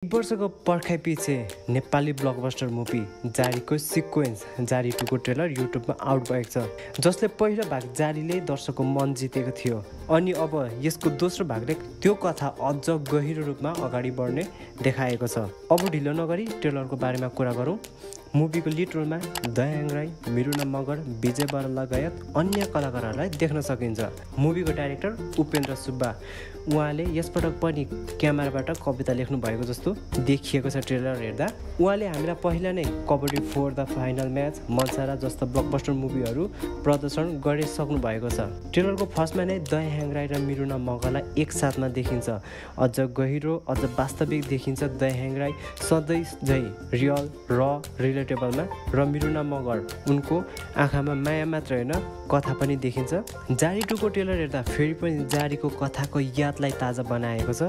एक वर्षको पर्खाइपछि Nepali blockbuster movie जारीको sequence जारी 2 को ट्रेलर युट्युबमा आउट भएको छ, जसले पहिलो भाग जारीले दर्शकको मन जितेको थियो। अनि अब यसको दोस्रो भागले त्यो कथा अझ गहिरो रूपमा अगाडि बढ्ने देखाएको छ। अब ढिलो नगरी ट्रेलरको बारेमा कुरा गरौँ। मुभीको लिड रोलमा दयाङ राई, मिरुना मगर, विजय बरा लगायत अन्य कलाकारहरूलाई देख्न सकिन्छ। मुभीको डाइरेक्टर उपेन्द्र सुब्बा, उहाँले यसपटक पनि क्यामेराबाट कविता लेख्नु भएको जस्तो देखिएको छ। ट्रेलर हेर्दा उहाँले हामीलाई पहिला नै कबड्डी 4 द फाइनल म्याच, मनसारा जस्ता ब्लकबस्टर मुभीहरू प्रदर्शन गरिसक्नु भएको छ। ट्रेलरको फर्स्टमा नै दयाङ राई र मिरुना मगरलाई एकसाथमा देखिन्छ। अझ गहिरो, अझ वास्तविक देखिन्छ। दयाङ राई सधैँ झै रियल र रिलेटेबलमा र मिरुना मगर उनको आँखामा माया मात्र होइन कथा पनि देखिन्छ। जारी 2 को ट्रेलर हेर्दा फेरि पनि जारीको कथाको यादलाई ताजा बनाएको छ।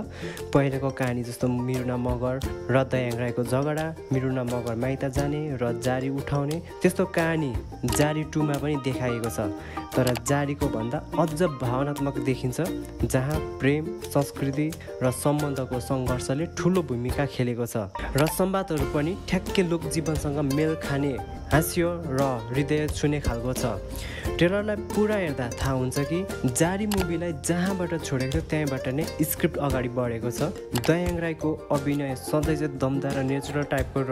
पहिलेको कहानी जस्तो मिरुना मगर र दयाङ राईको झगडा, मिरुना मगर माइत जाने र जारी उठाउने, त्यस्तो कहानी जारी 2 मा पनि देखाइएको छ। तर जारीको भन्दा अझ भावनात्मक देखिन्छ, जहाँ प्रेम, संस्कृति र सम्बन्धको सङ्घर्षले ठुलो भूमिका खेलेको छ र संवादहरू पनि ठ्याक्कै लोकजीवनसँग मेल खाने, हाँस्य र हृदय छुने खालको छ। ट्रेलरलाई पुरा हेर्दा थाहा हुन्छ कि जारी मुभीलाई जहाँबाट छोडेको थियो त्यहीँबाट नै स्क्रिप्ट अगाडि बढेको छ। दयाङ राईको अभिनय सधैँ चाहिँ दमदार र नेचुरल टाइपको र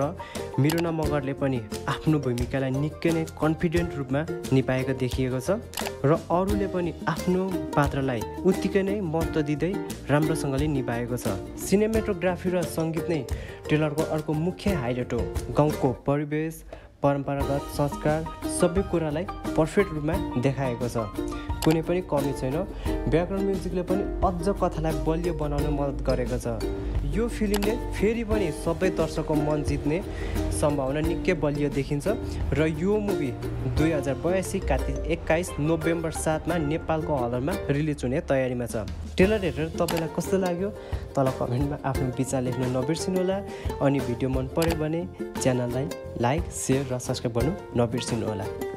मिरुना मगरले पनि आफ्नो भूमिकालाई निकै नै कन्फिडेन्ट रूपमा निभाएको देखिएको छ र अरूले पनि आफ्नो पात्रलाई उत्तिकै नै महत्त्व दिँदै राम्रोसँगले निभाएको छ। सिनेमेटोग्राफी र सङ्गीत नै ट्रेलरको अर्को मुख्य हाइलाइट हो। गाउँको परिवेश, परम्परागत संस्कार सबै कुरालाई पर्फेक्ट रूपमा देखाएको छ, कुनै पनि कमी छैन। ब्याकग्राउन्ड म्युजिकले पनि अझ कथालाई बलियो बनाउन मद्दत गरेको छ। यो फिल्मले फेरि पनि सबै दर्शकको मन जित्ने सम्भावना निकै बलियो देखिन्छ र यो मुभी 2082 कार्तिक 21 नोभेम्बर 7 मा नेपालको हलरमा रिलिज हुने तयारीमा छ। ट्रेलर हेरेर तपाईँलाई कस्तो लाग्यो तल कमेन्टमा आफ्नो विचार लेख्न नबिर्सिनुहोला। अनि भिडियो मन पर्यो भने च्यानललाई लाइक, सेयर र सब्सक्राइब गर्नु नबिर्सिनुहोला।